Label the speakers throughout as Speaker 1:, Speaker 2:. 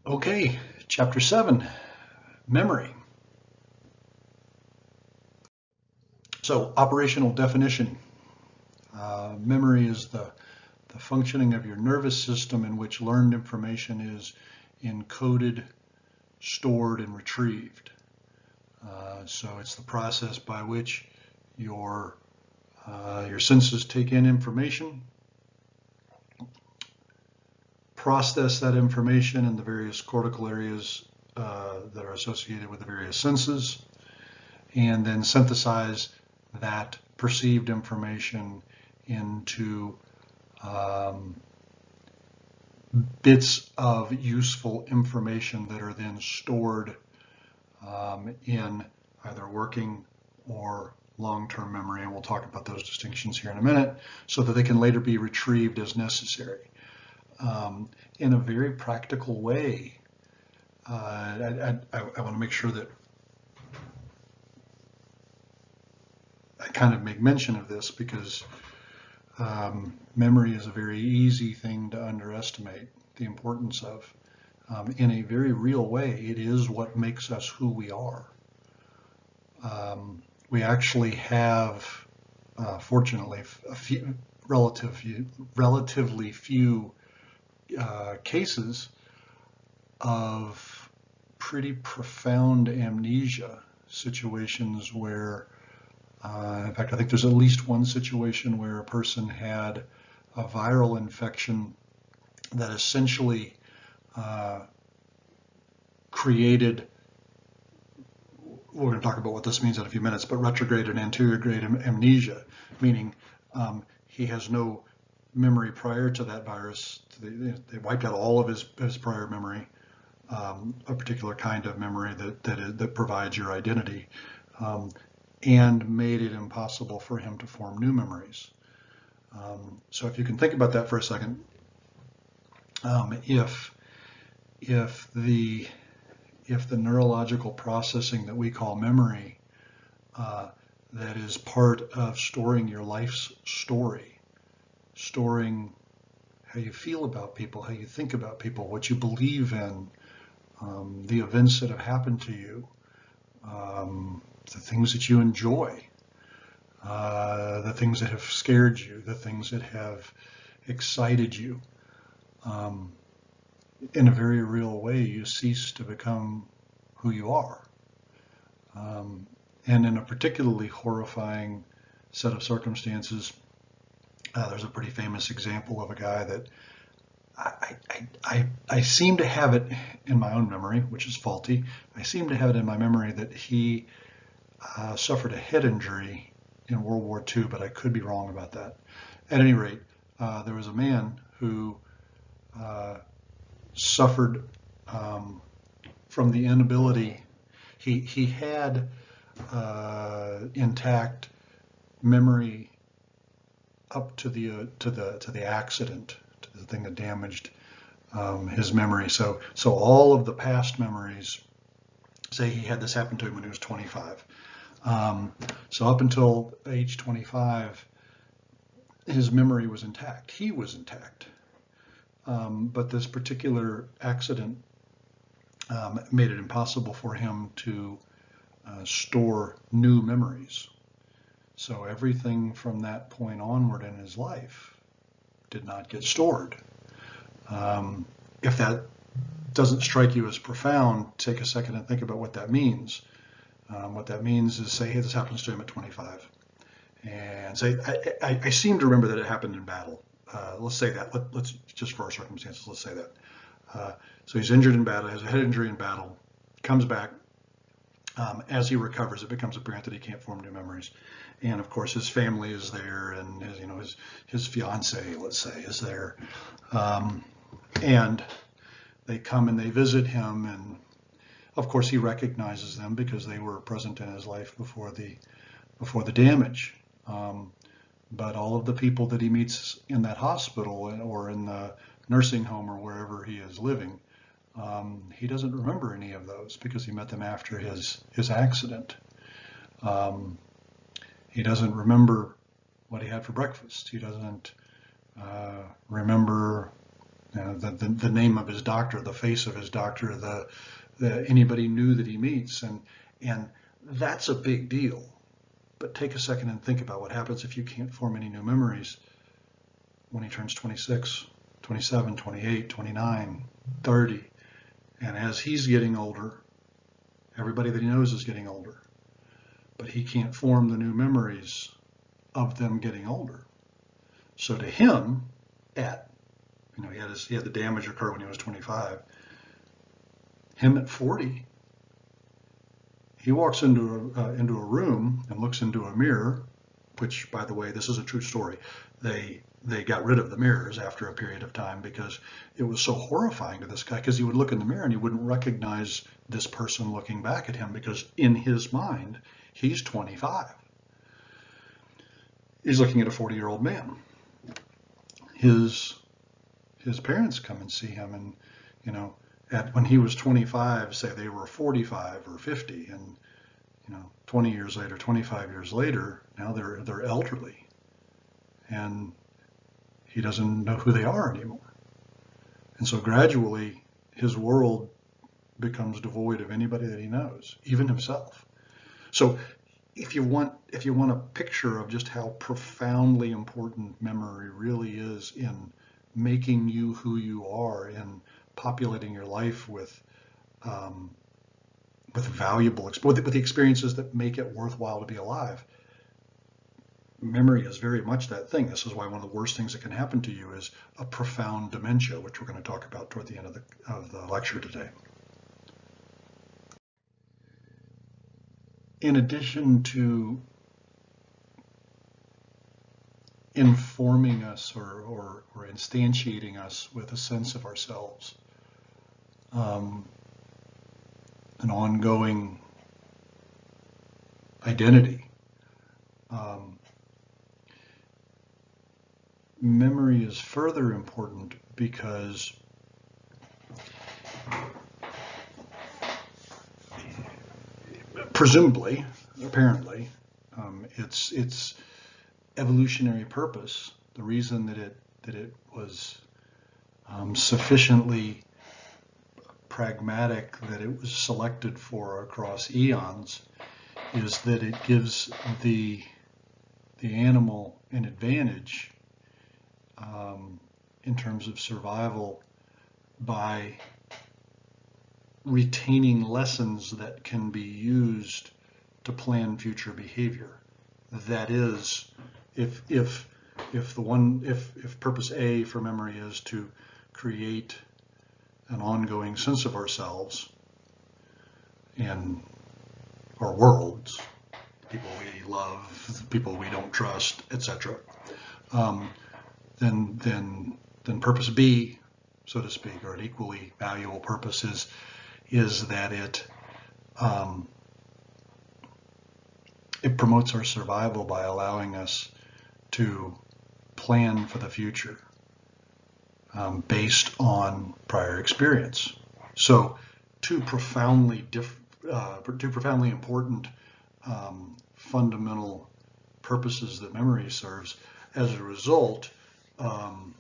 Speaker 1: Okay, Chapter 7, Memory. So, operational definition. Memory is the functioning of your nervous system in which learned information is encoded, stored, and retrieved. So it's the process by which your senses take in information, process that information in the various cortical areas that are associated with the various senses, and then synthesize that perceived information into bits of useful information that are then stored in either working or long-term memory, and we'll talk about those distinctions here in a minute, so that they can later be retrieved as necessary. In a very practical way, I want to make sure that I kind of make mention of this because memory is a very easy thing to underestimate the importance of. In a very real way, it is what makes us who we are. We actually have, fortunately, a few, relatively few cases of pretty profound amnesia, situations where, in fact, I think there's at least one situation where a person had a viral infection that essentially created, we're going to talk about what this means in a few minutes, but retrograde and anterograde amnesia, meaning he has no memory prior to that virus. They wiped out all of his prior memory, a particular kind of memory that provides your identity, and made it impossible for him to form new memories. So if you can think about that for a second, if the neurological processing that we call memory, that is part of storing your life's story, storing how you feel about people, how you think about people, what you believe in, the events that have happened to you, the things that you enjoy, the things that have scared you, the things that have excited you. In a very real way, you cease to become who you are. And in a particularly horrifying set of circumstances, there's a pretty famous example of a guy that I seem to have it in my own memory, which is faulty. I seem to have it in my memory that he suffered a head injury in World War II, but I could be wrong about that. At any rate, there was a man who suffered from the inability. He had intact memory up to the accident, to the thing that damaged his memory. So all of the past memories, say he had this happen to him when he was 25. So up until age 25, his memory was intact. He was intact. But this particular accident made it impossible for him to store new memories. So everything from that point onward in his life did not get stored. If that doesn't strike you as profound, take a second and think about what that means. What that means is, say, hey, this happens to him at 25. And say, I seem to remember that it happened in battle. Let's say that. Let's just for our circumstances, let's say that. So he's injured in battle, has a head injury in battle, comes back. As he recovers, it becomes apparent that he can't form new memories, and of course his family is there, and his fiance, let's say, is there, and they come and they visit him, and of course he recognizes them because they were present in his life before the damage. But all of the people that he meets in that hospital or in the nursing home or wherever he is living, he doesn't remember any of those because he met them after his accident. He doesn't remember what he had for breakfast. He doesn't remember the name of his doctor, the face of his doctor, anybody new that he meets, and that's a big deal. But take a second and think about what happens if you can't form any new memories when he turns 26, 27, 28, 29, 30. And as he's getting older, everybody that he knows is getting older, but he can't form the new memories of them getting older. So to him, he had the damage occur when he was 25. Him at 40, he walks into a room and looks into a mirror, which, by the way, this is a true story. They got rid of the mirrors after a period of time because it was so horrifying to this guy, because he would look in the mirror and he wouldn't recognize this person looking back at him, because in his mind, he's 25. He's looking at a 40-year-old man. His parents come and see him, and when he was 25, say they were 45 or 50, and 20 years later, 25 years later, now they're elderly, and he doesn't know who they are anymore. And so gradually his world becomes devoid of anybody that he knows, even himself. So if you want a picture of just how profoundly important memory really is in making you who you are, in populating your life with valuable, with the experiences that make it worthwhile to be alive, memory is very much that thing. This is why one of the worst things that can happen to you is a profound dementia, which we're going to talk about toward the end of the lecture today. In addition to informing us or instantiating us with a sense of ourselves, an ongoing identity, memory is further important because presumably, apparently, its evolutionary purpose, the reason that it was sufficiently pragmatic that it was selected for across eons, is that it gives the animal an advantage in terms of survival by retaining lessons that can be used to plan future behavior. That is, if purpose A for memory is to create an ongoing sense of ourselves in our worlds, people we love, people we don't trust, etc., then purpose B, so to speak, or an equally valuable purpose is that it promotes our survival by allowing us to plan for the future based on prior experience. So two profoundly important fundamental purposes that memory serves. As a result of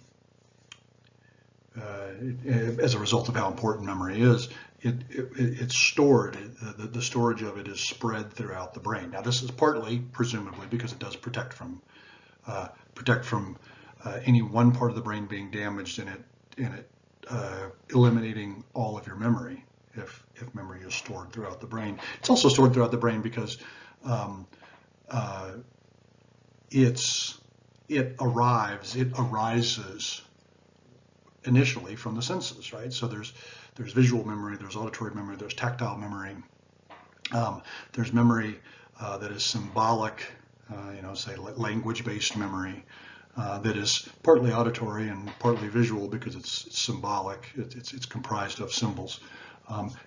Speaker 1: how important memory is, it's stored. The storage of it is spread throughout the brain. Now, this is partly, presumably, because it does protect from any one part of the brain being damaged and it eliminating all of your memory if memory is stored throughout the brain. It's also stored throughout the brain because it arises initially from the senses, right? So there's visual memory, there's auditory memory, there's tactile memory, there's memory that is symbolic, say language-based memory, that is partly auditory and partly visual because it's symbolic. It's comprised of symbols.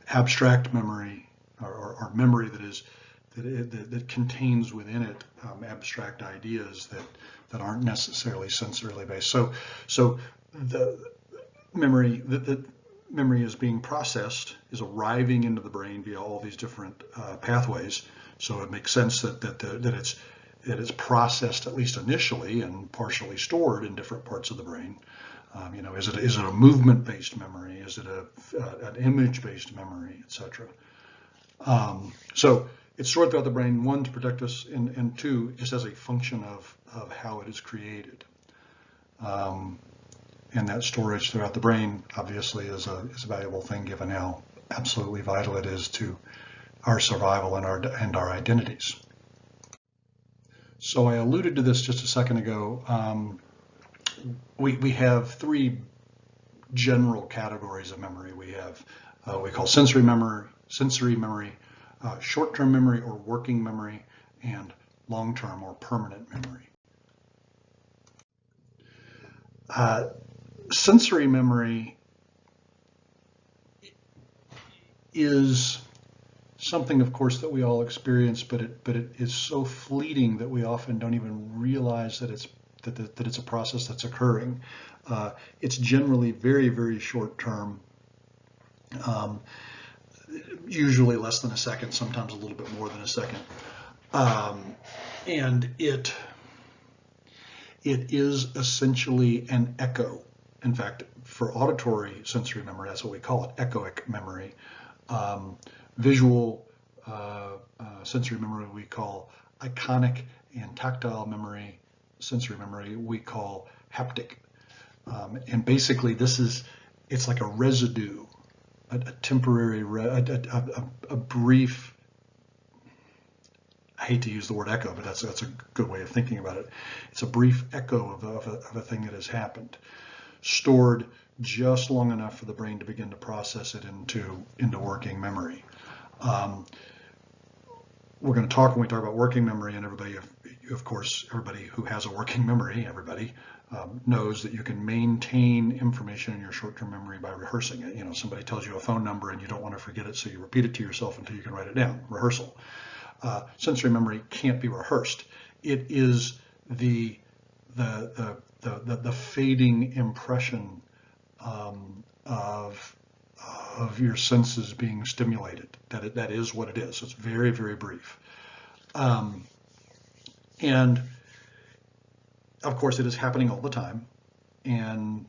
Speaker 1: Abstract memory, or memory that contains within it abstract ideas that aren't necessarily sensorily based. So the memory that memory is being processed is arriving into the brain via all these different pathways. So it makes sense that it's processed, at least initially, and partially stored in different parts of the brain. Is it a movement-based memory? Is it an image-based memory, etc.? So it's stored throughout the brain, one, to protect us, and two, just as a function of how it is created. And that storage throughout the brain obviously is a valuable thing, given how absolutely vital it is to our survival and our identities. So I alluded to this just a second ago. We have three general categories of memory. We have we call sensory memory, short-term memory or working memory, and long-term or permanent memory. Sensory memory is something, of course, that we all experience, but it is so fleeting that we often don't even realize that it's a process that's occurring. It's generally very, very short term, usually less than a second, sometimes a little bit more than a second, and it is essentially an echo. In fact, for auditory sensory memory, that's what we call it, echoic memory. Visual sensory memory we call iconic, and tactile memory, sensory memory, we call haptic. And basically it's like a residue, a temporary, a brief, I hate to use the word echo, but that's a good way of thinking about it. It's a brief echo of a thing that has happened, stored just long enough for the brain to begin to process it into working memory. We're going to talk, when we talk about working memory, and everybody who has a working memory, knows that you can maintain information in your short-term memory by rehearsing it. Somebody tells you a phone number and you don't want to forget it, so you repeat it to yourself until you can write it down. Rehearsal. Sensory memory can't be rehearsed. It is the fading impression of your senses being stimulated. That is what it is. It's very, very brief. And of course, it is happening all the time, and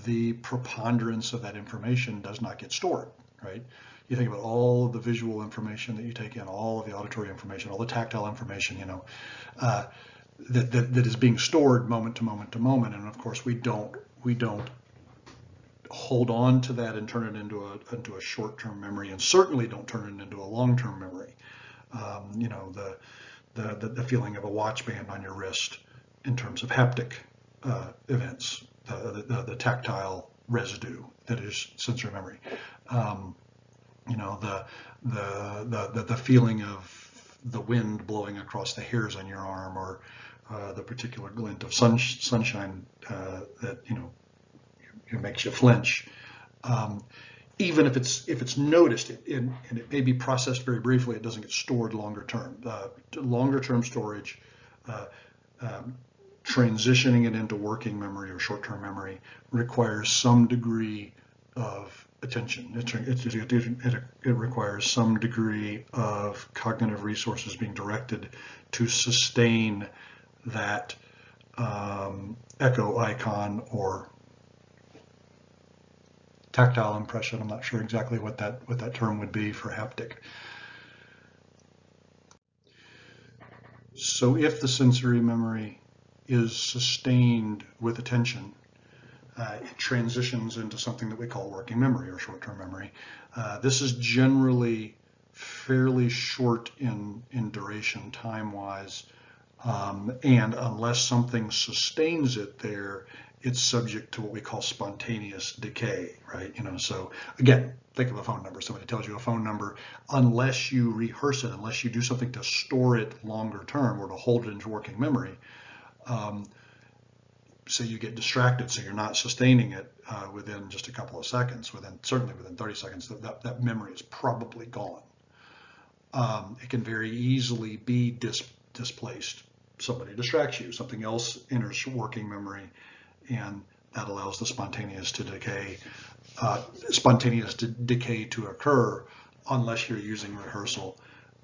Speaker 1: the preponderance of that information does not get stored, right? You think about all of the visual information that you take in, all of the auditory information, all the tactile information, that is being stored moment to moment to moment, and of course we don't hold on to that and turn it into a short-term memory, and certainly don't turn it into a long-term memory. The feeling of a watch band on your wrist in terms of haptic events, the tactile residue that is sensory memory. The feeling of the wind blowing across the hairs on your arm, or the particular glint of sunshine that it makes you flinch. Even if it's noticed, and it may be processed very briefly, it doesn't get stored longer term. Longer term storage, transitioning it into working memory or short-term memory, requires some degree of attention. It requires some degree of cognitive resources being directed to sustain that echo, icon, or tactile impression. I'm not sure exactly what that term would be for haptic. So if the sensory memory is sustained with attention, it transitions into something that we call working memory or short-term memory. This is generally fairly short in duration, time-wise, and unless something sustains it there, it's subject to what we call spontaneous decay, right? So again, think of a phone number. Somebody tells you a phone number, unless you rehearse it, unless you do something to store it longer term or to hold it into working memory, so you get distracted, so you're not sustaining it within just a couple of seconds, certainly within 30 seconds, that memory is probably gone. It can very easily be displaced. Somebody distracts you, something else enters working memory, and that allows the spontaneous decay to occur, unless you're using rehearsal,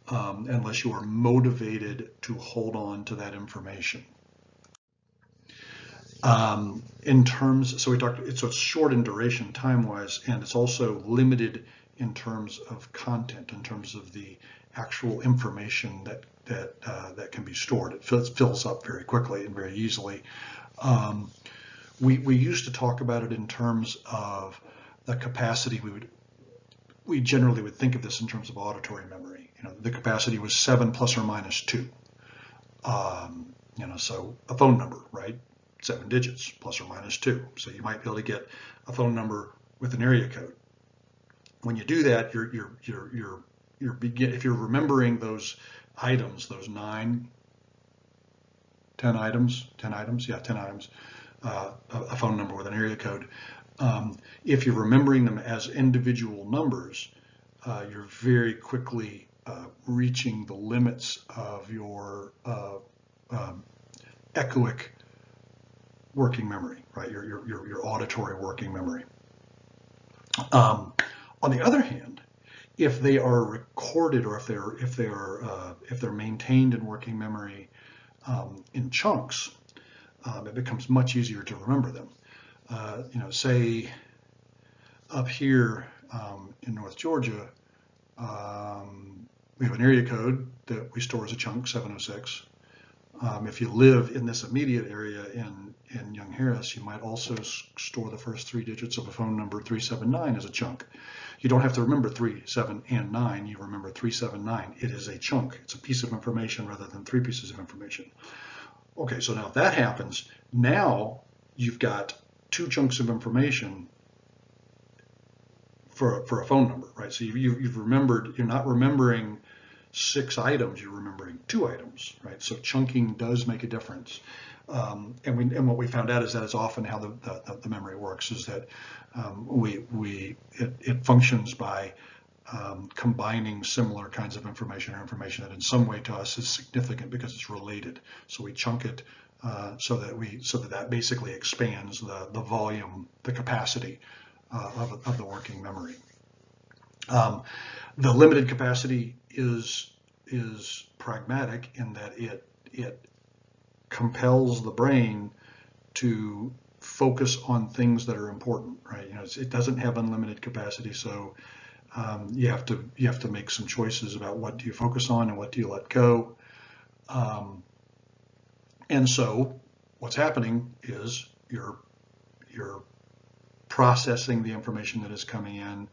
Speaker 1: unless you are motivated to hold on to that information. In terms, so it's short in duration time-wise, and it's also limited in terms of content, in terms of the actual information that can be stored. It fills up very quickly and very easily. We used to talk about it in terms of the capacity. We generally would think of this in terms of auditory memory. The capacity was 7 plus or minus 2. So a phone number, right? 7 digits plus or minus 2. So you might be able to get a phone number with an area code. When you do that, if you're remembering those items, those 10 items, a phone number with an area code. If you're remembering them as individual numbers, you're very quickly reaching the limits of your echoic working memory, right? Your auditory working memory. On the other hand, if they are recorded or if they're maintained in working memory in chunks, it becomes much easier to remember them. Say up here in North Georgia, we have an area code that we store as a chunk, 706. If you live in this immediate area in Young Harris, you might also store the first 3 digits of a phone number 379 as a chunk. You don't have to remember 3, 7, and 9. You remember 379. It is a chunk. It's a piece of information rather than 3 pieces of information. Okay, so now if that happens, now you've got 2 chunks of information for a phone number, right? So you've remembered, you're not remembering 6 items, you're remembering 2 items, right? So chunking does make a difference. And what we found out is that it's often how the memory works, is that it functions by combining similar kinds of information, or information that in some way to us is significant because it's related. So we chunk it so that basically expands the volume, the capacity of the working memory. The limited capacity is pragmatic in that it compels the brain to focus on things that are important, right? It doesn't have unlimited capacity, so you have to make some choices about what do you focus on and what do you let go. And so what's happening is you're processing the information that is coming in,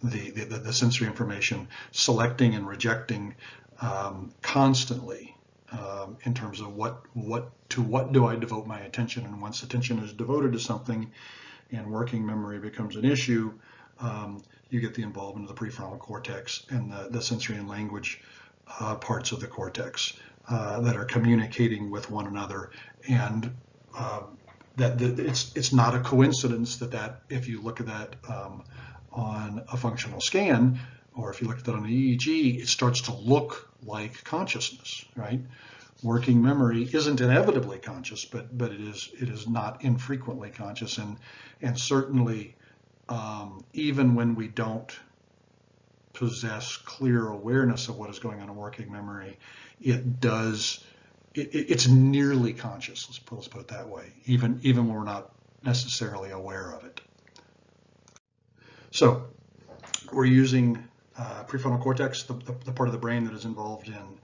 Speaker 1: the sensory information, selecting and rejecting constantly in terms of what do I devote my attention. And once attention is devoted to something and working memory becomes an issue, you get the involvement of the prefrontal cortex and the sensory and language parts of the cortex that are communicating with one another. And it's not a coincidence that if you look at that on a functional scan, or if you look at that on an EEG, it starts to look like consciousness, right? Working memory isn't inevitably conscious, but it is not infrequently conscious, and certainly even when we don't possess clear awareness of what is going on in working memory, it's nearly conscious. Let's put it that way. Even when we're not necessarily aware of it. So we're using prefrontal cortex, the part of the brain that is involved in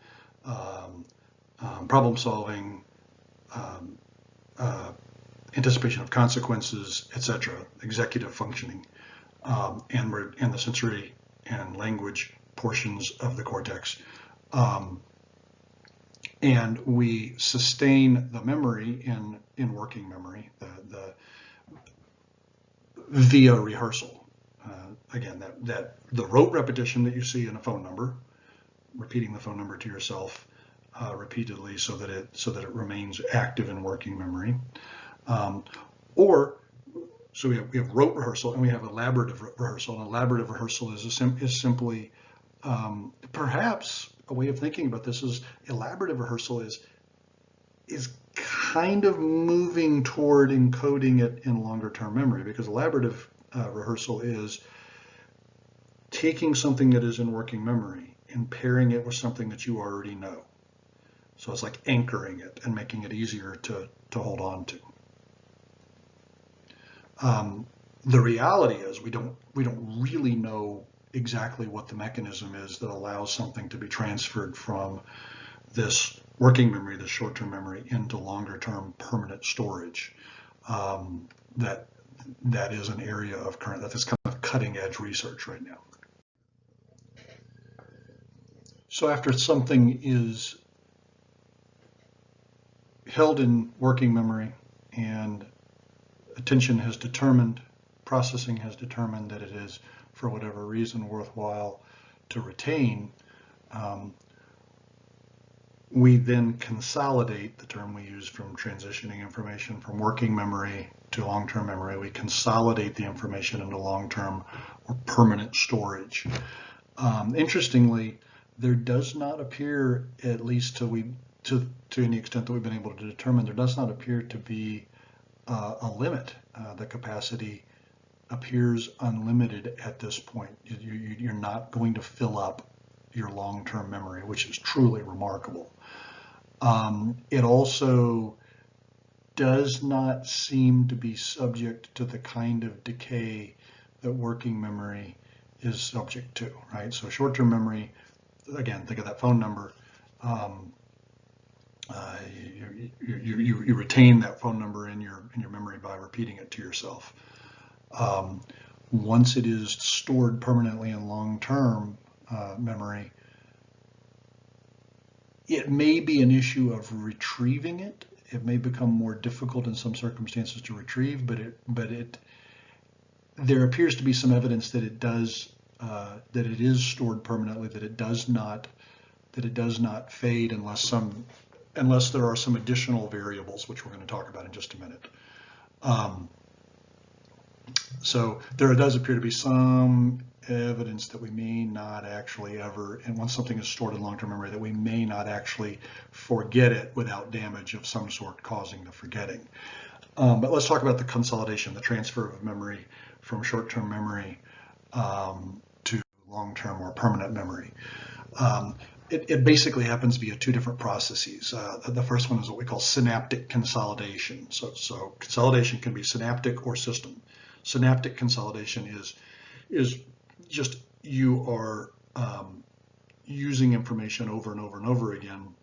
Speaker 1: problem solving, anticipation of consequences, etc., executive functioning, and the sensory and language portions of the cortex. And we sustain the memory in working memory via rehearsal. Again, that the rote repetition that you see in a phone number, repeating the phone number to yourself repeatedly so that it remains active in working memory. So we have rote rehearsal and we have elaborative rehearsal. And elaborative rehearsal is simply perhaps a way of thinking about this is elaborative rehearsal is kind of moving toward encoding it in longer term memory, because elaborative rehearsal is taking something that is in working memory and pairing it with something that you already know. So it's like anchoring it and making it easier to hold on to. The reality is we don't really know exactly what the mechanism is that allows something to be transferred from this working memory, this short-term memory, into longer-term permanent storage. That is an area of current, that is kind of cutting-edge research right now. So after something is held in working memory and attention has determined, processing has determined that it is, for whatever reason, worthwhile to retain, we then consolidate, the term we use from transitioning information from working memory to long-term memory, we consolidate the information into long-term or permanent storage. Interestingly, there does not appear, at least to any extent that we've been able to determine, there does not appear to be a limit. The capacity appears unlimited at this point. You're not going to fill up your long-term memory, which is truly remarkable. It also does not seem to be subject to the kind of decay that working memory is subject to, right? So short-term memory, again, think of that phone number. You retain that phone number in your memory by repeating it to yourself. Once it is stored permanently in long-term memory, it may be an issue of retrieving it. It may become more difficult in some circumstances to retrieve, but there appears to be some evidence that it does, that it is stored permanently, that it does not fade unless there are some additional variables, which we're going to talk about in just a minute. So there does appear to be some evidence that we may not actually ever, and once something is stored in long-term memory, that we may not actually forget it without damage of some sort causing the forgetting. But let's talk about the consolidation, the transfer of memory from short-term memory to long-term or permanent memory. It basically happens via two different processes. The first one is what we call synaptic consolidation. So consolidation can be synaptic or system. Synaptic consolidation is just you are using information over and over and over again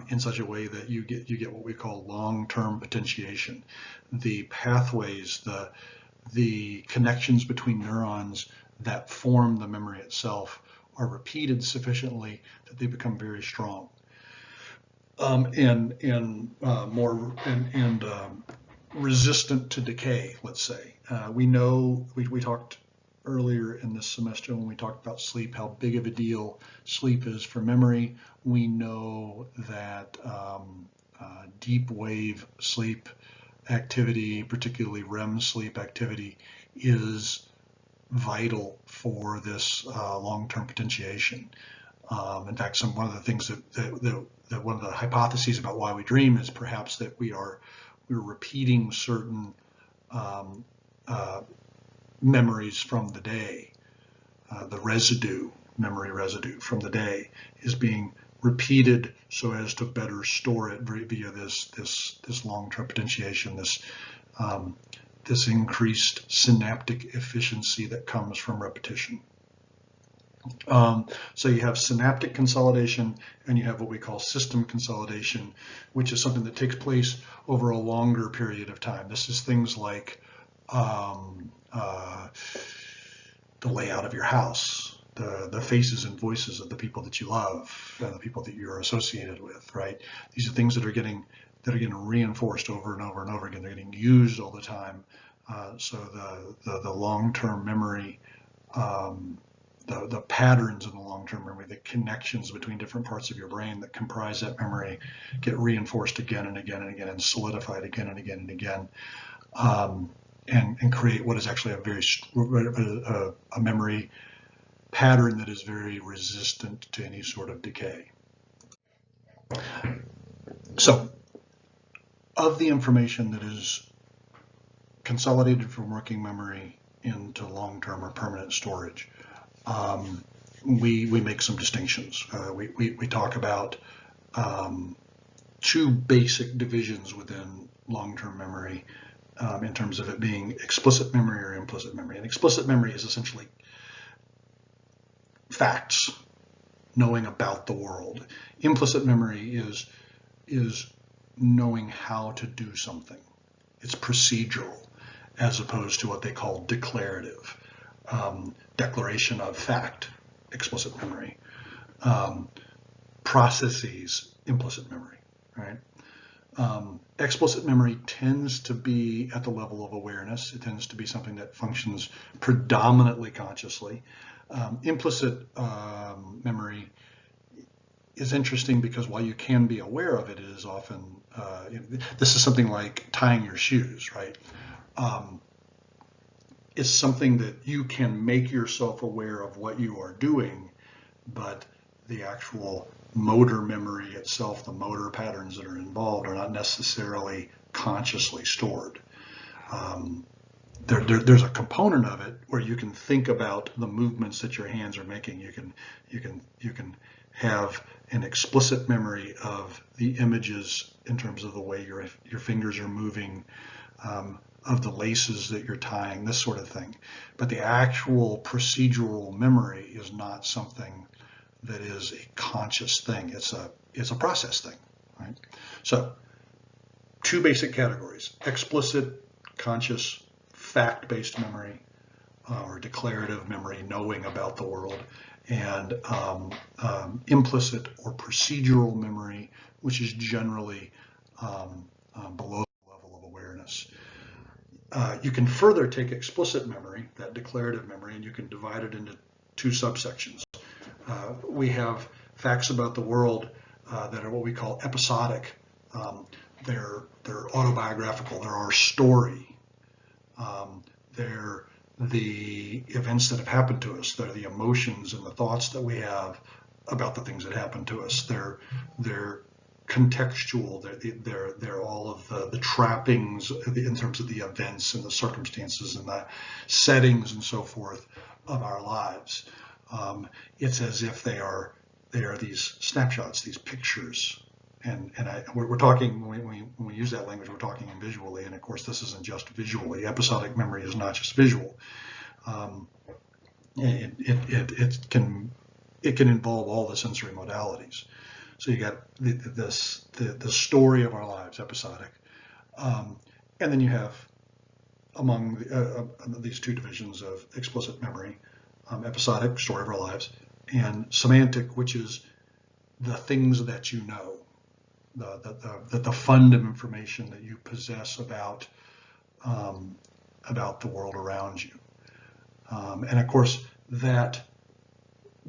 Speaker 1: in such a way that you get what we call long-term potentiation. The pathways, the connections between neurons that form the memory itself are repeated sufficiently that they become very strong and resistant to decay, let's say. We know, we talked earlier in this semester when we talked about sleep, how big of a deal sleep is for memory. We know that deep wave sleep activity, particularly REM sleep activity, is vital for this long-term potentiation. In fact, one of the things that one of the hypotheses about why we dream is perhaps that we're repeating certain memories from the day. The memory residue from the day is being repeated so as to better store it via this long-term potentiation, this increased synaptic efficiency that comes from repetition. So you have synaptic consolidation and you have what we call system consolidation, which is something that takes place over a longer period of time. This is things like the layout of your house, the faces and voices of the people that you love and the people that you're associated with, right? These are things that are getting reinforced over and over and over again. They're getting used all the time. So the long-term memory, the patterns in the long-term memory, the connections between different parts of your brain that comprise that memory get reinforced again and again and again and solidified again and again and again, and create what is actually a memory pattern that is very resistant to any sort of decay. So, of the information that is consolidated from working memory into long-term or permanent storage, we make some distinctions. We talk about two basic divisions within long-term memory in terms of it being explicit memory or implicit memory. And explicit memory is essentially facts, knowing about the world. Implicit memory is knowing how to do something. It's procedural, as opposed to what they call declarative, declaration of fact, explicit memory, processes, implicit memory, right? Explicit memory tends to be at the level of awareness. It tends to be something that functions predominantly consciously. Implicit memory is interesting because while you can be aware of it, it is often, this is something like tying your shoes, right? It's something that you can make yourself aware of what you are doing, but the actual motor memory itself, the motor patterns that are involved, are not necessarily consciously stored. There's a component of it where you can think about the movements that your hands are making. You can have an explicit memory of the images in terms of the way your fingers are moving, of the laces that you're tying, this sort of thing. But the actual procedural memory is not something that is a conscious thing. It's a process thing, right? So, two basic categories: explicit, conscious, fact-based memory, or declarative memory, knowing about the world, and implicit or procedural memory, which is generally below the level of awareness. You can further take explicit memory, that declarative memory, and you can divide it into two subsections. We have facts about the world that are what we call episodic. They're autobiographical. They're our story. They're the events that have happened to us. They're the emotions and the thoughts that we have about the things that happen to us. They're contextual. They're all of the trappings in terms of the events and the circumstances and the settings and so forth of our lives. It's as if they are these snapshots, these pictures, and we're talking when we use that language, we're talking visually, and of course this isn't just visually. Episodic memory is not just visual. It can involve all the sensory modalities. So you got the story of our lives, episodic, and then you have among these two divisions of explicit memory, episodic, story of our lives, and semantic, which is the things that you know, the fund of information that you possess about the world around you. And of course, that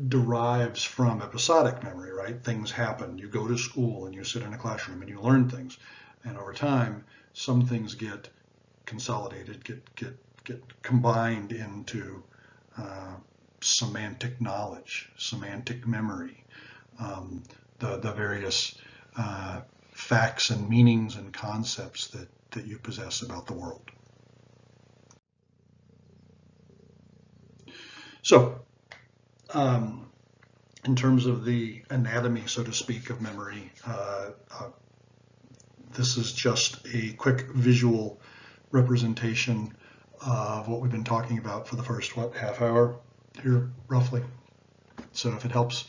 Speaker 1: derives from episodic memory, right? Things happen. You go to school and you sit in a classroom and you learn things. And over time, some things get consolidated, get combined into semantic knowledge, semantic memory, the various facts and meanings and concepts that you possess about the world. So, in terms of the anatomy, so to speak, of memory, this is just a quick visual representation of what we've been talking about for the first, half hour here, roughly. So if it helps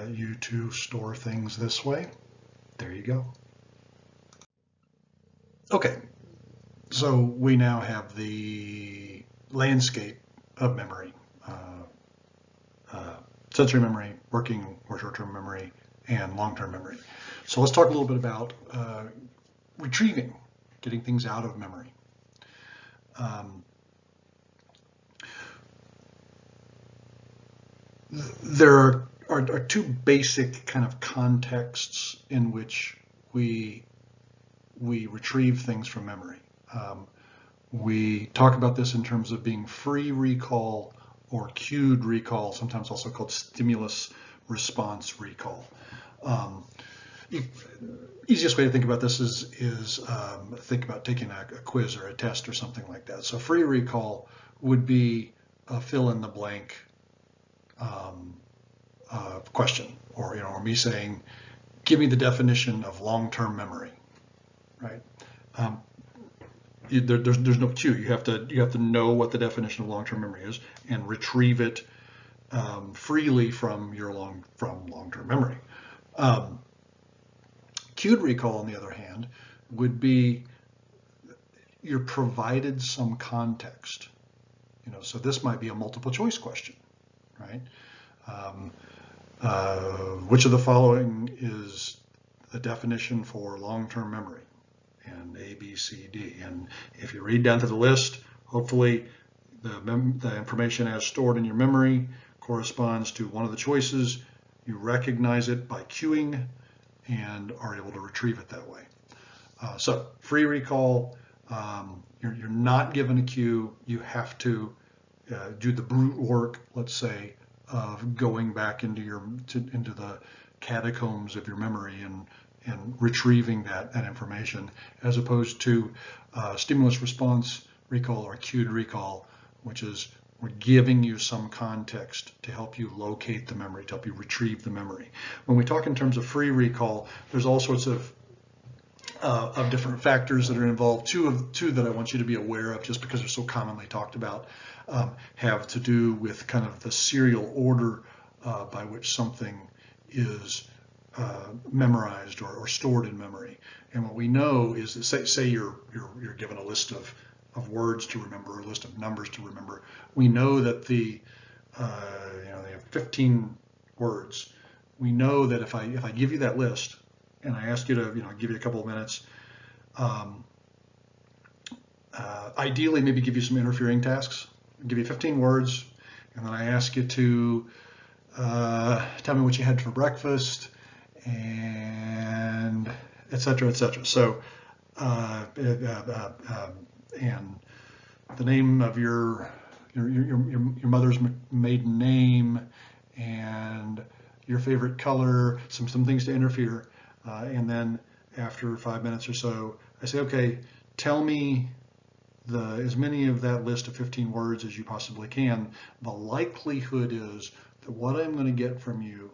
Speaker 1: you to store things this way, there you go. Okay, so we now have the landscape of memory. Sensory memory, working or short-term memory, and long-term memory. So let's talk a little bit about retrieving, getting things out of memory. There are two basic kind of contexts in which we retrieve things from memory. We talk about this in terms of being free recall or cued recall, sometimes also called stimulus response recall. Easiest way to think about this is think about taking a quiz or a test or something like that. So free recall would be a fill in the blank question, or me saying, give me the definition of long-term memory, right? Um, there's no cue. You have to know what the definition of long-term memory is and retrieve it freely from long-term memory. Cued recall, on the other hand, would be you're provided some context. So this might be a multiple choice question, right? Which of the following is the definition for long-term memory? And A, B, C, D. And if you read down to the list, hopefully the information as stored in your memory corresponds to one of the choices. You recognize it by cueing and are able to retrieve it that way. So free recall, you're not given a cue. You have to do the brute work, let's say, of going back into the catacombs of your memory and retrieving that information, as opposed to stimulus response recall or cued recall, which is we're giving you some context to help you locate the memory, to help you retrieve the memory. When we talk in terms of free recall, there's all sorts of different factors that are involved. Two that I want you to be aware of, just because they're so commonly talked about, have to do with kind of the serial order by which something is memorized or stored in memory. And what we know is that say you're given a list of words to remember, a list of numbers to remember. We know that they have 15 words. We know that if I give you that list and I ask you to give you a couple of minutes, ideally maybe give you some interfering tasks. I'll give you 15 words, and then I ask you to tell me what you had for breakfast, and et cetera, et cetera. So, and the name of your mother's maiden name, and your favorite color, some things to interfere, and then after 5 minutes or so, I say, okay, tell me as many of that list of 15 words as you possibly can. The likelihood is that what I'm going to get from you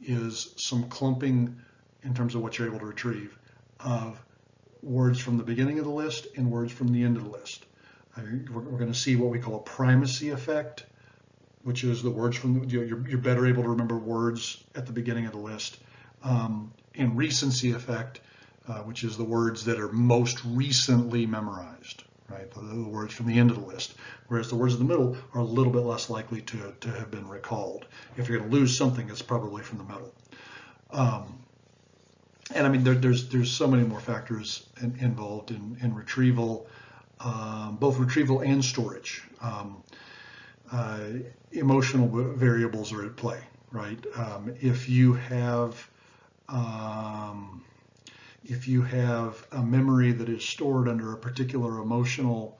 Speaker 1: is some clumping in terms of what you're able to retrieve of words from the beginning of the list and words from the end of the list. We're going to see what we call a primacy effect, which is the words from you're better able to remember words at the beginning of the list, and recency effect, which is the words that are most recently memorized, right? The words from the end of the list, whereas the words in the middle are a little bit less likely to have been recalled. If you're going to lose something, it's probably from the middle. And I mean, there's so many more factors involved in retrieval, both retrieval and storage. Emotional variables are at play, right? If you have a memory that is stored under a particular emotional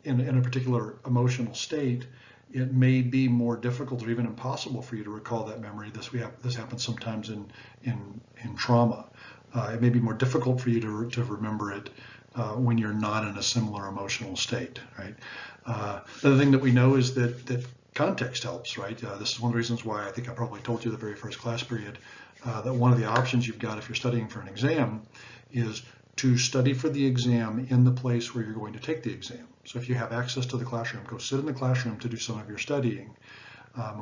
Speaker 1: in a particular emotional state, it may be more difficult or even impossible for you to recall that memory. This happens sometimes in trauma. It may be more difficult for you to remember it when you're not in a similar emotional state, right? Another thing that we know is that context helps, right? This is one of the reasons why I think I probably told you the very first class period that one of the options you've got if you're studying for an exam is to study for the exam in the place where you're going to take the exam. So if you have access to the classroom, go sit in the classroom to do some of your studying.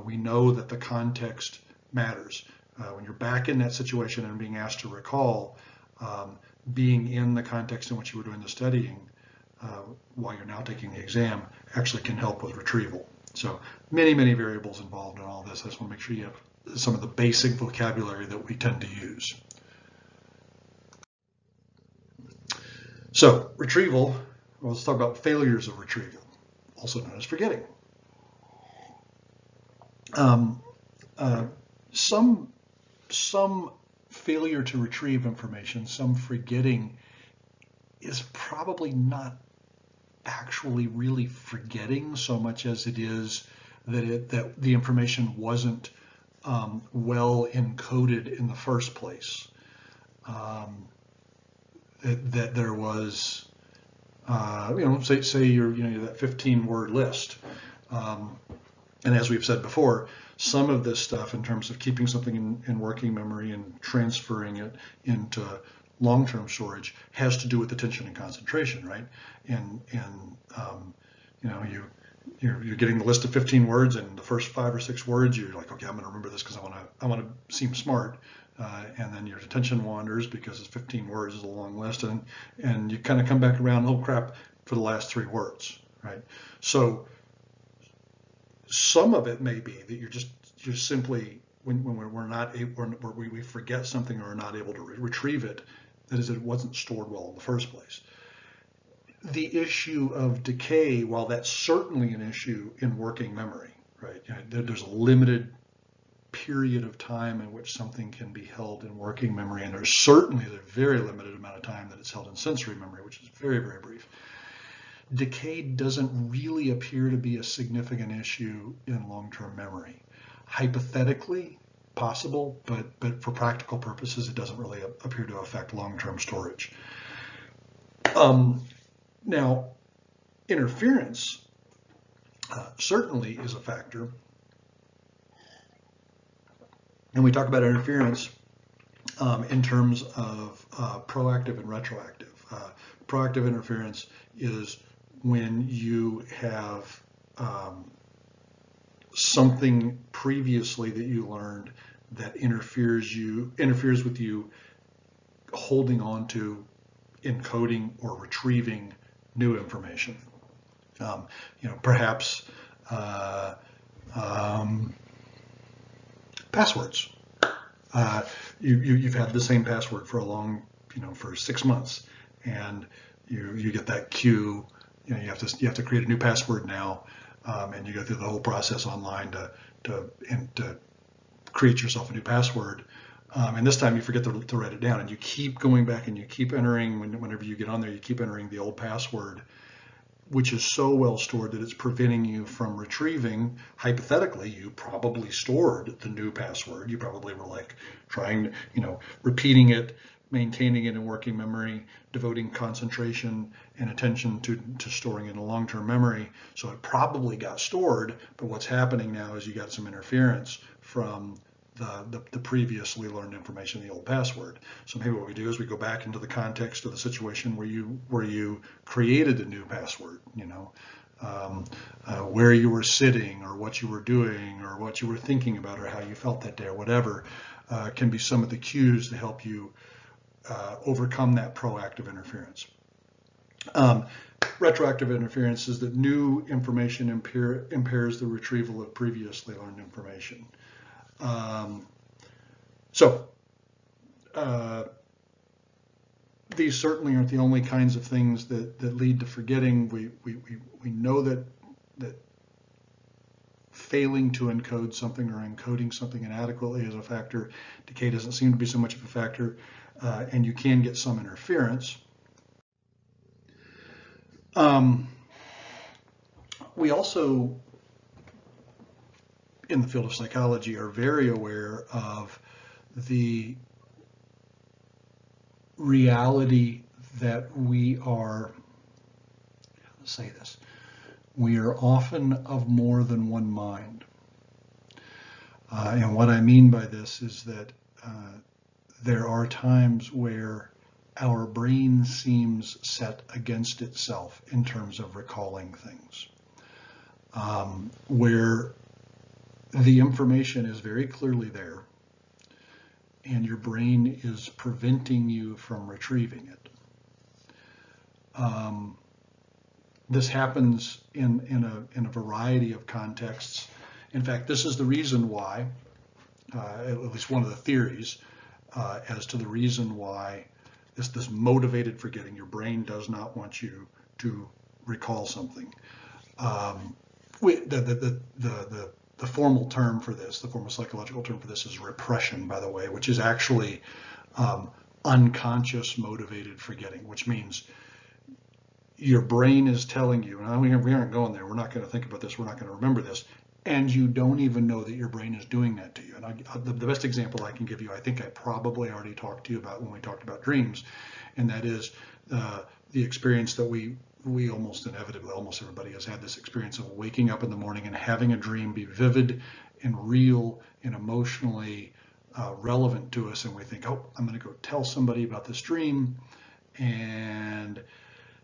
Speaker 1: We know that the context matters. When you're back in that situation and being asked to recall, being in the context in which you were doing the studying while you're now taking the exam actually can help with retrieval. So many variables involved in all this. I just want to make sure you have some of the basic vocabulary that we tend to use. So retrieval, well, let's talk about failures of retrieval, also known as forgetting. Some failure to retrieve information, some forgetting, is probably not actually really forgetting so much as it is that the information wasn't well encoded in the first place. That there was, say you're that 15-word list, and as we've said before, Some of this stuff in terms of keeping something in working memory and transferring it into long-term storage has to do with attention and concentration, right? And you know, you're getting the list of 15 words, and the first 5 or 6 words you're like, okay, I'm going to remember this because I want to seem smart, and then your attention wanders because it's 15 words is a long list, and you kind of come back around, oh crap, for the last 3 words, right? So some of it may be that you're simply when we're not able, or we forget something or are not able to retrieve it, that is, it wasn't stored well in the first place. The issue of decay, while that's certainly an issue in working memory, right? You know, there's a limited period of time in which something can be held in working memory, and there's certainly a very limited amount of time that it's held in sensory memory, which is very, very brief. Decay doesn't really appear to be a significant issue in long-term memory. Hypothetically, possible, but for practical purposes, it doesn't really appear to affect long-term storage. Now, interference certainly is a factor. And we talk about interference in terms of proactive and retroactive. Proactive interference is when you have something previously that you learned that interferes with you holding on to, encoding, or retrieving new information. You know, perhaps passwords. You've had the same password for a long, for 6 months, and you get that cue. You know, you have to create a new password now, and you go through the whole process online to create yourself a new password. And this time you forget to write it down, and you keep going back and you keep entering, whenever you get on there, you keep entering the old password, which is so well stored that it's preventing you from retrieving. Hypothetically, you probably stored the new password. You probably were like trying, repeating it, maintaining it in working memory, devoting concentration and attention to storing it in a long-term memory. So it probably got stored, but what's happening now is you got some interference from the previously learned information, the old password. So maybe what we do is we go back into the context of the situation where you created the new password, where you were sitting, or what you were doing, or what you were thinking about, or how you felt that day, or whatever, can be some of the cues to help you overcome that proactive interference. Retroactive interference is that new information impairs the retrieval of previously learned information. These certainly aren't the only kinds of things that lead to forgetting. We know that failing to encode something or encoding something inadequately is a factor. Decay doesn't seem to be so much of a factor, and you can get some interference. We also, in the field of psychology, are very aware of the reality that we are, we are often of more than one mind. And what I mean by this is that there are times where our brain seems set against itself in terms of recalling things, where the information is very clearly there, and your brain is preventing you from retrieving it. This happens in a variety of contexts. In fact, this is the reason why, at least one of the theories as to the reason why this motivated forgetting, your brain does not want you to recall something. The formal term for this, the formal psychological term for this is repression, by the way, which is actually unconscious motivated forgetting, which means your brain is telling you, and we aren't going there, we're not going to think about this, we're not going to remember this, and you don't even know that your brain is doing that to you. And the best example I can give you, I think I probably already talked to you about when we talked about dreams, and that is the experience that we we almost inevitably, almost everybody has had this experience of waking up in the morning and having a dream be vivid and real and emotionally relevant to us. And we think, oh, I'm going to go tell somebody about this dream. And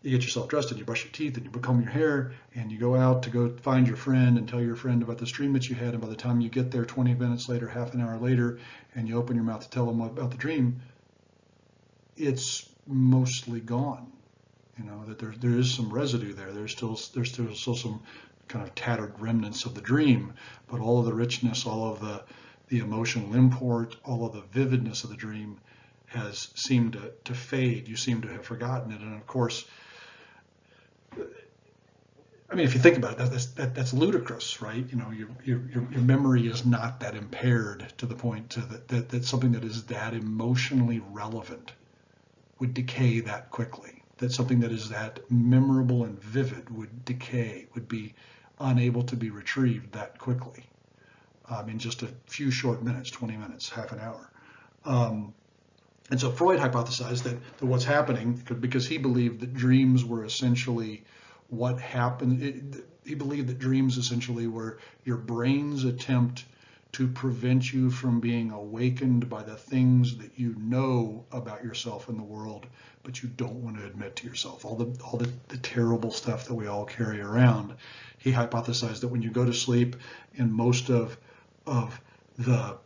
Speaker 1: you get yourself dressed and you brush your teeth and you comb your hair and you go out to go find your friend and tell your friend about this dream that you had. And by the time you get there 20 minutes later, half an hour later, and you open your mouth to tell them about the dream, it's mostly gone. You know, that there is some residue there. There's still some kind of tattered remnants of the dream, but all of the richness, all of the emotional import, all of the vividness of the dream has seemed to fade. You seem to have forgotten it. And of course, I mean, if you think about it, that's ludicrous, right? You know, your memory is not that impaired to the point that something that is that emotionally relevant would decay that quickly. That something that is that memorable and vivid would decay, would be unable to be retrieved that quickly in just a few short minutes, 20 minutes, half an hour. And so Freud hypothesized that what's happening, because he believed that dreams were essentially what happened. He believed that dreams essentially were your brain's attempt to prevent you from being awakened by the things that you know about yourself and the world, but you don't want to admit to yourself, all the terrible stuff that we all carry around. He hypothesized that when you go to sleep, and most of the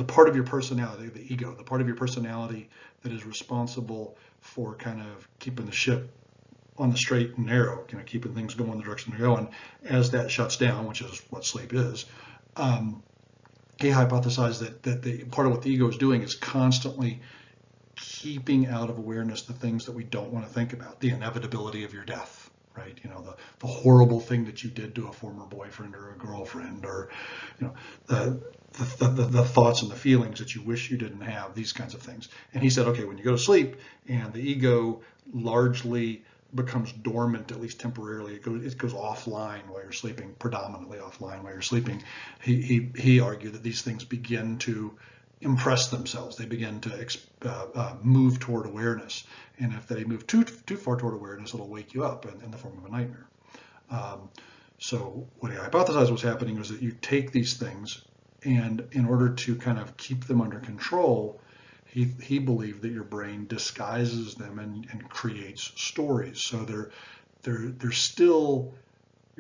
Speaker 1: part of your personality, the ego, the part of your personality that is responsible for kind of keeping the ship on the straight and narrow, kind of keeping things going in the direction they're going, as that shuts down, which is what sleep is. He hypothesized that the part of what the ego is doing is constantly keeping out of awareness the things that we don't want to think about, the inevitability of your death, right? You know, the horrible thing that you did to a former boyfriend or a girlfriend, or, you know, the thoughts and the feelings that you wish you didn't have, these kinds of things. And he said, okay, when you go to sleep and the ego largely becomes dormant, at least temporarily, it goes offline while you're sleeping, predominantly offline while you're sleeping. He argued that these things begin to impress themselves. They begin to move toward awareness, and if they move too far toward awareness, it'll wake you up in the form of a nightmare. So what he hypothesized was happening was that you take these things, and in order to kind of keep them under control, he believed that your brain disguises them and creates stories. So they're still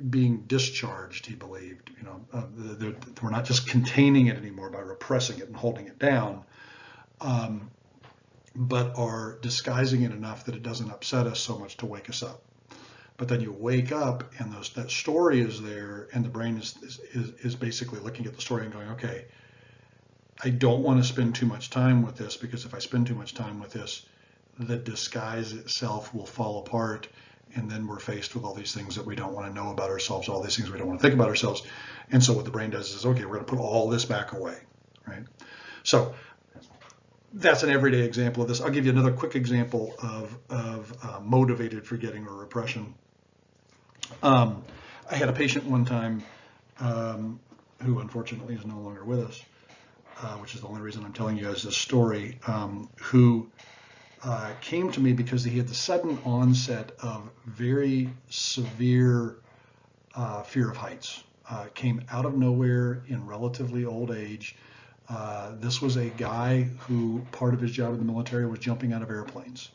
Speaker 1: being discharged, he believed. You know, we're not just containing it anymore by repressing it and holding it down, but are disguising it enough that it doesn't upset us so much to wake us up. But then you wake up and that story is there, and the brain is basically looking at the story and going, okay, I don't want to spend too much time with this, because if I spend too much time with this, the disguise itself will fall apart, and then we're faced with all these things that we don't want to know about ourselves, all these things we don't want to think about ourselves. And so what the brain does is, okay, we're going to put all this back away, right? So that's an everyday example of this. I'll give you another quick example of motivated forgetting or repression. I had a patient one time who unfortunately is no longer with us, which is the only reason I'm telling you guys this story, who came to me because he had the sudden onset of very severe fear of heights. Came out of nowhere in relatively old age. This was a guy who part of his job in the military was jumping out of airplanes.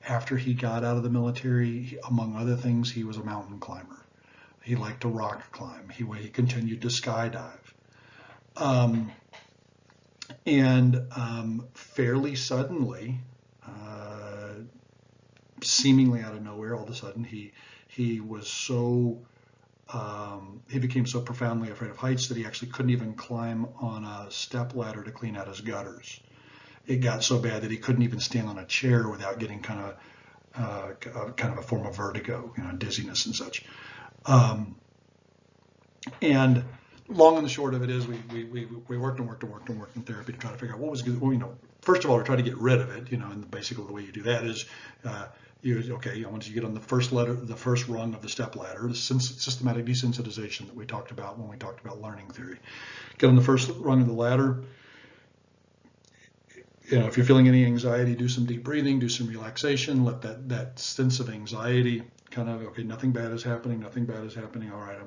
Speaker 1: After he got out of the military, among other things, he was a mountain climber. He liked to rock climb. He continued to skydive. And fairly suddenly, seemingly out of nowhere, all of a sudden, he was so he became so profoundly afraid of heights that he actually couldn't even climb on a step ladder to clean out his gutters. It got so bad that he couldn't even stand on a chair without getting kind of a form of vertigo, you know, dizziness and such. And long and the short of it is, we worked in therapy to try to figure out what was good. Well, you know, first of all, to try to get rid of it, you know, and basically the way you do that is, once you get on the first rung of the step ladder, the systematic desensitization that we talked about when we talked about learning theory. Get on the first rung of the ladder. if you're feeling any anxiety, do some deep breathing, do some relaxation, let that sense of anxiety kind of, okay, nothing bad is happening, nothing bad is happening. All right,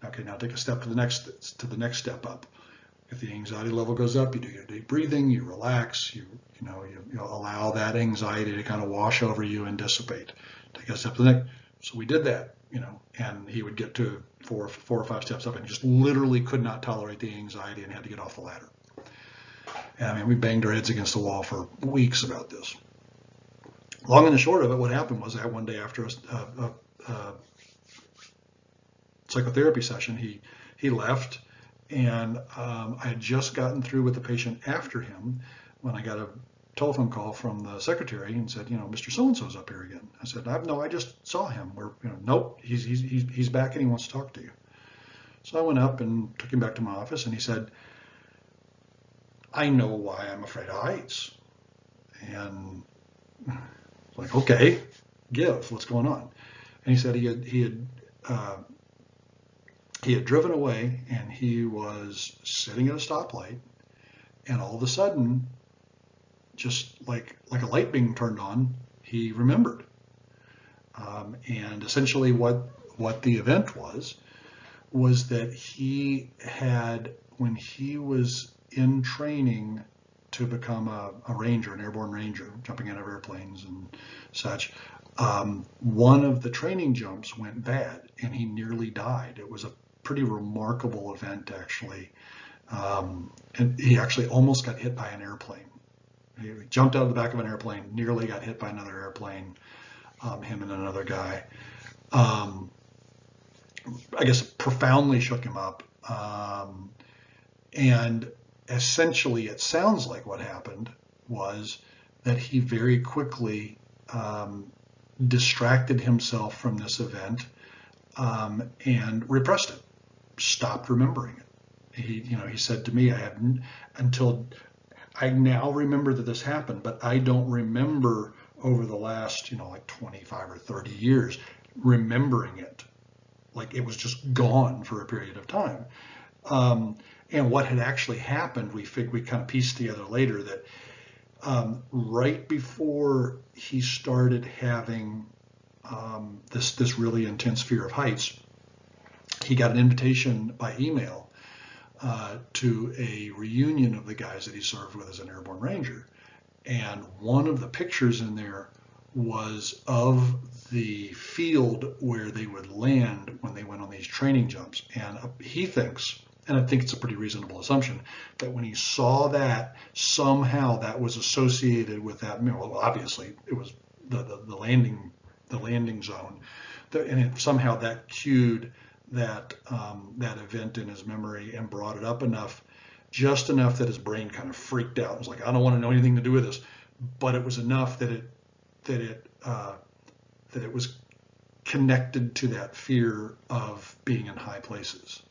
Speaker 1: okay, now take a step to the next step up. If the anxiety level goes up, you do your deep breathing, you relax, you allow that anxiety to kind of wash over you and dissipate. Take a step to the next. So we did that, and he would get to four or five steps up and just literally could not tolerate the anxiety and had to get off the ladder. And I mean, we banged our heads against the wall for weeks about this. Long and the short of it, what happened was that one day after a psychotherapy session, he left, and I had just gotten through with the patient after him when I got a telephone call from the secretary and said, Mr. So-and-so's up here again. I said, no, I just saw him. Nope, he's back and he wants to talk to you. So I went up and took him back to my office, and he said, I know why I'm afraid of heights. And like, okay, what's going on? And he said he had driven away, and he was sitting at a stoplight, and all of a sudden, just like a light being turned on, he remembered. And essentially what the event was that he had, when he was in training to become a ranger, an airborne ranger, jumping out of airplanes and such, one of the training jumps went bad and he nearly died. It was a pretty remarkable event, actually. And he actually almost got hit by an airplane. He jumped out of the back of an airplane, nearly got hit by another airplane, him and another guy. I guess profoundly shook him up. And essentially, it sounds like what happened was that he very quickly distracted himself from this event and repressed it, stopped remembering it. He said to me, I now remember that this happened, but I don't remember over the last, like 25 or 30 years, remembering it. Like it was just gone for a period of time. And what had actually happened, we kind of pieced together later that right before he started having this really intense fear of heights, he got an invitation by email to a reunion of the guys that he served with as an airborne ranger. And one of the pictures in there was of the field where they would land when they went on these training jumps. And he thinks, and I think it's a pretty reasonable assumption, that when he saw that, somehow that was associated with that. Well, obviously it was the landing zone, and somehow that cued that event in his memory and brought it up just enough that his brain kind of freaked out. It was like, I don't want to know anything to do with this, but it was enough that it was connected to that fear of being in high places.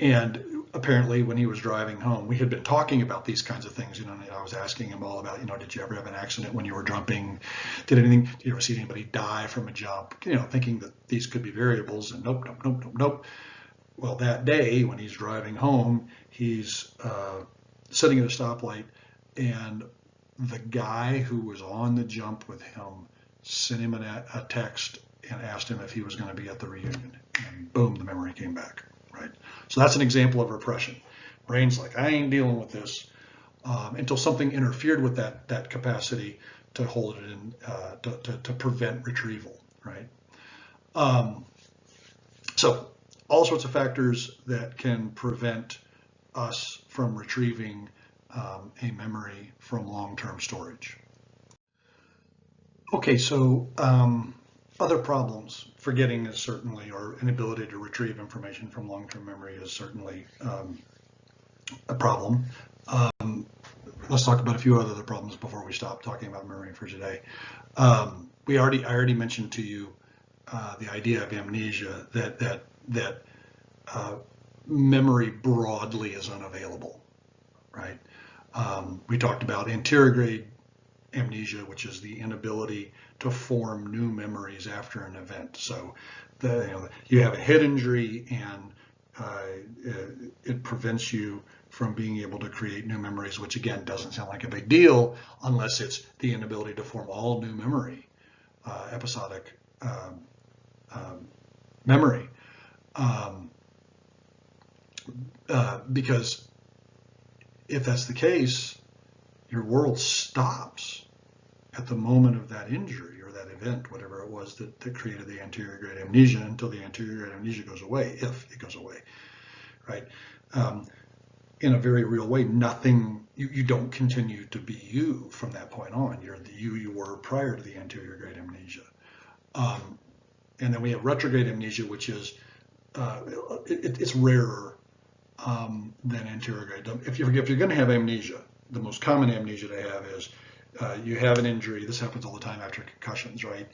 Speaker 1: And apparently when he was driving home, we had been talking about these kinds of things, and I was asking him all about, did you ever have an accident when you were jumping? Did you ever see anybody die from a jump? Thinking that these could be variables, and nope. Well, that day when he's driving home, he's sitting at a stoplight, and the guy who was on the jump with him sent him a text and asked him if he was going to be at the reunion, and boom, the memory came back. Right. So that's an example of repression. Brain's like, I ain't dealing with this until something interfered with that capacity to hold it in, to prevent retrieval. Right. So all sorts of factors that can prevent us from retrieving a memory from long-term storage. Okay, so other problems. Forgetting is certainly, or inability to retrieve information from long-term memory is certainly a problem. Let's talk about a few other problems before we stop talking about memory for today. I already mentioned to you the idea of amnesia, that memory broadly is unavailable, right? We talked about anterograde amnesia, which is the inability to form new memories after an event. So you have a head injury, and it prevents you from being able to create new memories, which again doesn't sound like a big deal unless it's the inability to form all new memory, episodic memory. Because if that's the case, your world stops at the moment of that injury or that event, whatever it was that created the anterior great amnesia, until the anterior great amnesia goes away, if it goes away, right? In a very real way, nothing, you don't continue to be you from that point on. You're the you were prior to the anterior great amnesia. And then we have retrograde amnesia, which is, it's rarer than anterior great. If you're going to have amnesia, the most common amnesia to have is you have an injury. This happens all the time after concussions, right?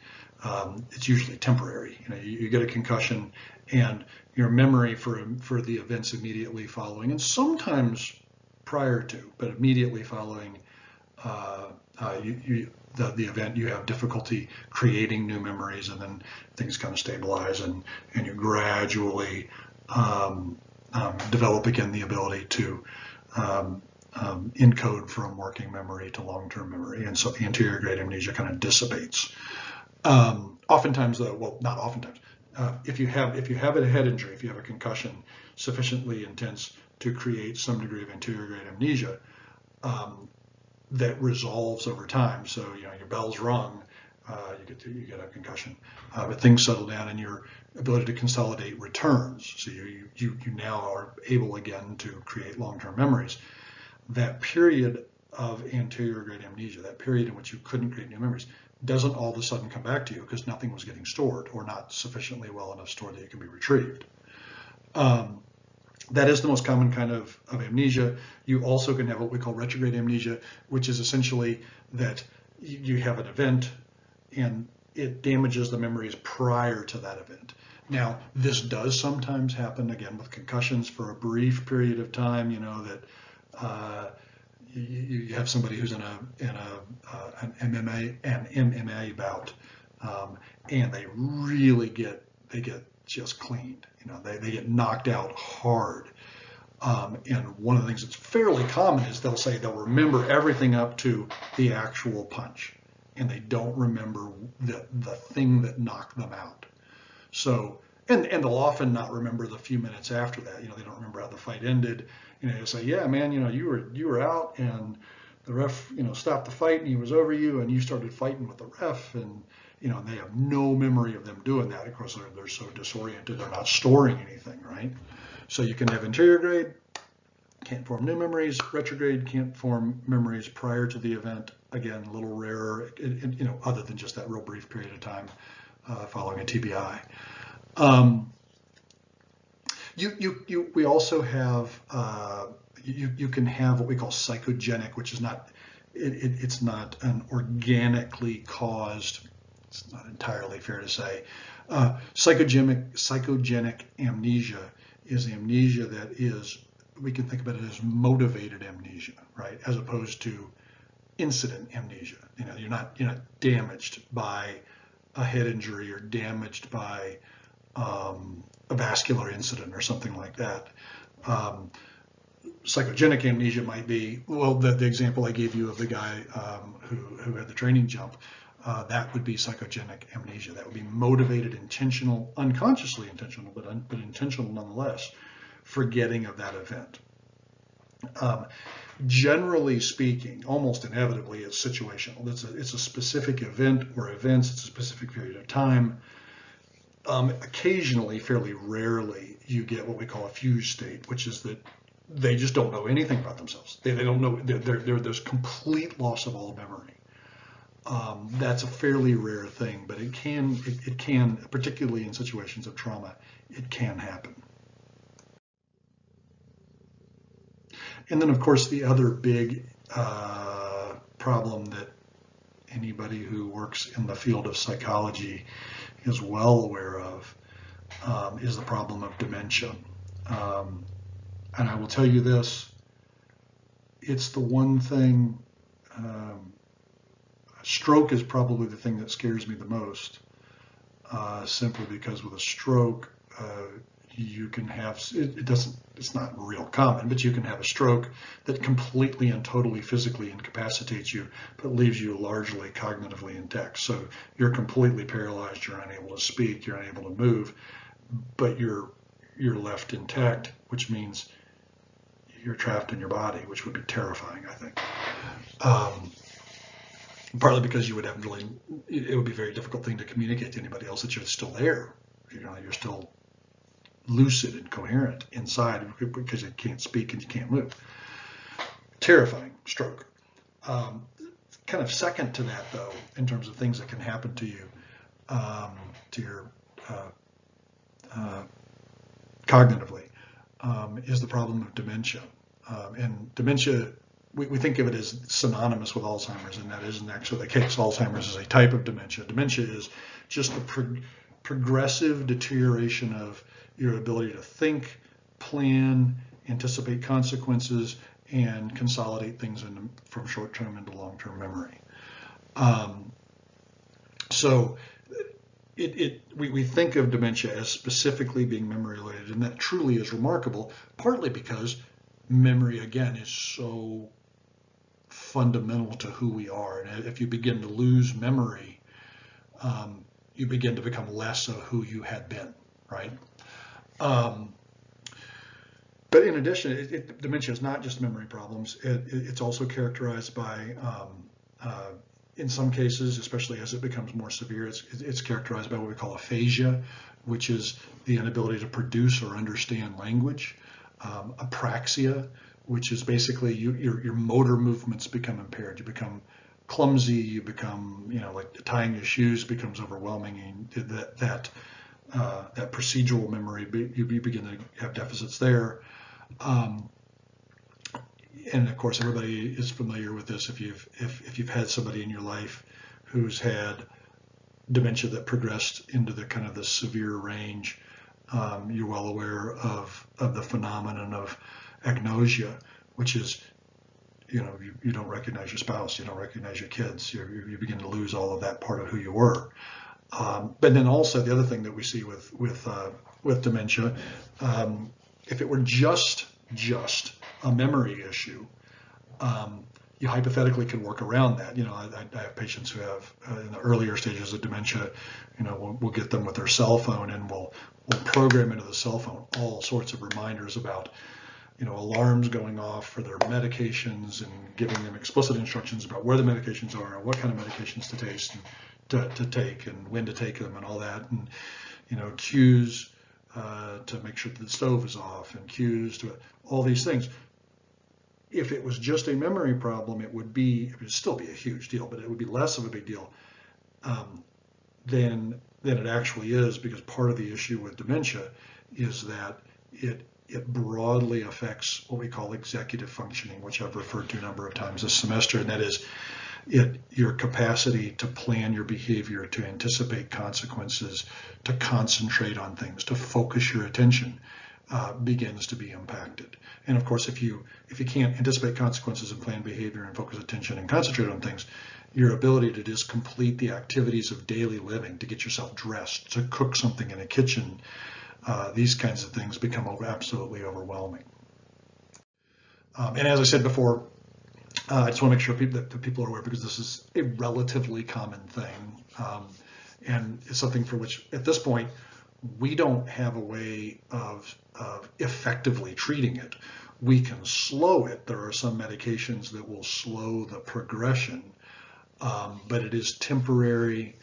Speaker 1: It's usually temporary. You get a concussion, and your memory for the events immediately following, and sometimes prior to, but immediately following the event, you have difficulty creating new memories, and then things kind of stabilize, and you gradually develop again the ability to encode from working memory to long-term memory, and so the anterior great amnesia kind of dissipates. Oftentimes, though, well, not oftentimes. If you have a head injury, if you have a concussion sufficiently intense to create some degree of anterior great amnesia, that resolves over time. So your bell's rung, you get a concussion, but things settle down, and your ability to consolidate returns. So you now are able again to create long-term memories. That period of anterior great amnesia, that period in which you couldn't create new memories, doesn't all of a sudden come back to you because nothing was getting stored, or not sufficiently well enough stored that it can be retrieved. That is the most common kind of amnesia. You also can have what we call retrograde amnesia, which is essentially that you have an event and it damages the memories prior to that event. Now, this does sometimes happen, again, with concussions for a brief period of time, that you have somebody who's in an MMA bout, and they really get just cleaned. They get knocked out hard. And one of the things that's fairly common is they'll remember everything up to the actual punch, and they don't remember the thing that knocked them out. So, and they'll often not remember the few minutes after that. They don't remember how the fight ended. They'll say, yeah, man, you were out, and the ref, stopped the fight, and he was over you, and you started fighting with the ref, and and they have no memory of them doing that. Of course, they're so disoriented, they're not storing anything, right? So you can have anterior grade, can't form new memories. Retrograde, can't form memories prior to the event. Again, a little rarer, other than just that real brief period of time following a TBI. We also have, you can have what we call psychogenic, which is not, it's not an organically caused, it's not entirely fair to say. Psychogenic amnesia is amnesia that is, we can think about it as motivated amnesia, right? As opposed to incident amnesia. You're not damaged by a head injury or damaged by a vascular incident or something like that. Psychogenic amnesia might be, well, the example I gave you of the guy who had the training jump, that would be psychogenic amnesia. That would be motivated, intentional, unconsciously intentional, but intentional nonetheless, forgetting of that event. Generally speaking, almost inevitably, it's situational. It's a specific event or events. It's a specific period of time. Occasionally, fairly rarely, you get what we call a fused state, which is that they just don't know anything about themselves. They don't know. There's complete loss of all memory. That's a fairly rare thing, but it can, particularly in situations of trauma, it can happen. And then, of course, the other big problem that anybody who works in the field of psychology is well aware of is the problem of dementia. And I will tell you this, it's the one thing, stroke is probably the thing that scares me the most, simply because with a stroke, you can have, it's not real common, but you can have a stroke that completely and totally physically incapacitates you, but leaves you largely cognitively intact. So you're completely paralyzed, you're unable to speak, you're unable to move, but you're left intact, which means you're trapped in your body, which would be terrifying, I think. Partly because you would have it would be a very difficult thing to communicate to anybody else that you're still there. You're still lucid and coherent inside because you can't speak and you can't move. Terrifying stroke. Kind of second to that, though, in terms of things that can happen to you, to your cognitively, is the problem of dementia. And dementia, we think of it as synonymous with Alzheimer's, and that isn't actually the case. Alzheimer's is a type of dementia. Dementia is just the progressive deterioration of your ability to think, plan, anticipate consequences, and consolidate things from short-term into long-term memory. So we think of dementia as specifically being memory-related, and that truly is remarkable, partly because memory, again, is so fundamental to who we are. And if you begin to lose memory, you begin to become less of who you had been, right? But in addition, dementia is not just memory problems. It's also characterized by, in some cases, especially as it becomes more severe, it's characterized by what we call aphasia, which is the inability to produce or understand language. Apraxia, which is basically your motor movements become impaired. You become clumsy. You become, like tying your shoes becomes overwhelming, and that procedural memory, you begin to have deficits there. And of course, everybody is familiar with this. If you've had somebody in your life who's had dementia that progressed into the kind of the severe range, you're well aware of the phenomenon of agnosia, which is, you don't recognize your spouse, you don't recognize your kids, you begin to lose all of that part of who you were. But then also the other thing that we see with dementia, if it were just a memory issue, you hypothetically could work around that. I have patients who have in the earlier stages of dementia, we'll get them with their cell phone, and we'll program into the cell phone all sorts of reminders about, alarms going off for their medications, and giving them explicit instructions about where the medications are and what kind of medications to taste and to take and when to take them and all that, and cues to make sure that the stove is off, and cues to all these things. If it was just a memory problem, it would still be a huge deal, but it would be less of a big deal than it actually is, because part of the issue with dementia is that it broadly affects what we call executive functioning, which I've referred to a number of times this semester, and that is your capacity to plan your behavior, to anticipate consequences, to concentrate on things, to focus your attention, begins to be impacted. And of course, if you can't anticipate consequences and plan behavior and focus attention and concentrate on things, your ability to just complete the activities of daily living, to get yourself dressed, to cook something in a kitchen, these kinds of things become absolutely overwhelming. And as I said before, I just want to make sure that people are aware, because this is a relatively common thing, and it's something for which, at this point, we don't have a way of effectively treating it. We can slow it. There are some medications that will slow the progression, but it is temporary.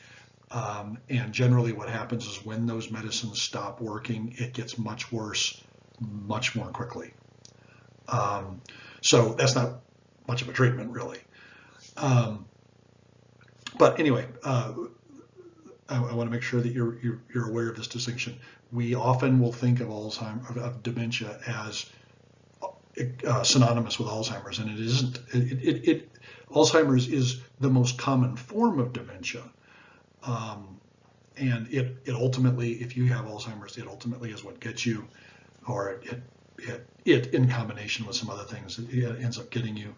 Speaker 1: And generally what happens is when those medicines stop working, it gets much worse, much more quickly. So that's not much of a treatment, really. But anyway, I want to make sure that you're aware of this distinction. We often will think of of dementia as synonymous with Alzheimer's, and it isn't. Alzheimer's is the most common form of dementia, and it ultimately, if you have Alzheimer's, it ultimately is what gets you, or it in combination with some other things, it ends up getting you.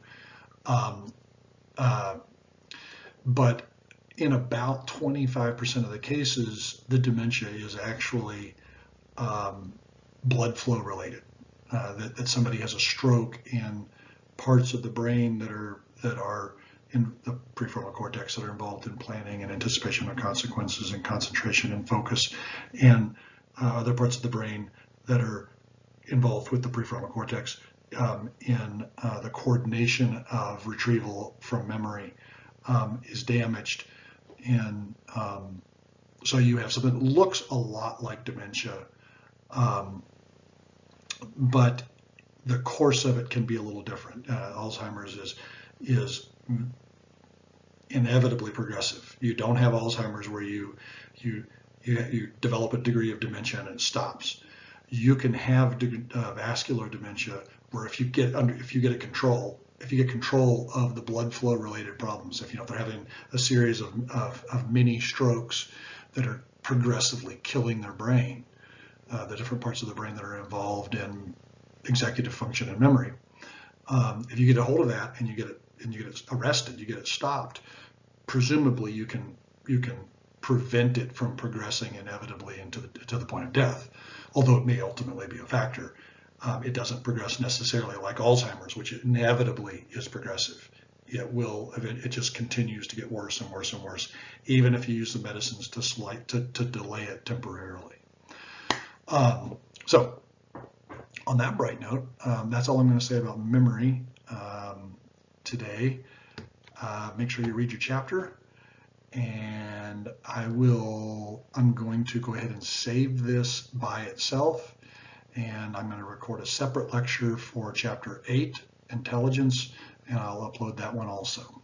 Speaker 1: But in about 25% of the cases, the dementia is actually blood flow related, that somebody has a stroke in parts of the brain that are in the prefrontal cortex that are involved in planning and anticipation of consequences and concentration and focus, and other parts of the brain that are involved with the prefrontal cortex in the coordination of retrieval from memory is damaged. And so you have something that looks a lot like dementia, but the course of it can be a little different. Alzheimer's is inevitably progressive. You don't have Alzheimer's where you develop a degree of dementia and it stops. You can have vascular dementia where if you get control of the blood flow related problems, if they're having a series of mini strokes that are progressively killing their brain, the different parts of the brain that are involved in executive function and memory. If you get a hold of that and you get it arrested, you get it stopped, presumably you can prevent it from progressing inevitably to the point of death, although it may ultimately be a factor. It doesn't progress necessarily like Alzheimer's, which inevitably is progressive. It just continues to get worse and worse and worse, even if you use the medicines to delay it temporarily. So on that bright note, that's all I'm going to say about memory today. Make sure you read your chapter, and I'm going to go ahead and save this by itself, and I'm going to record a separate lecture for chapter 8, intelligence, and I'll upload that one also.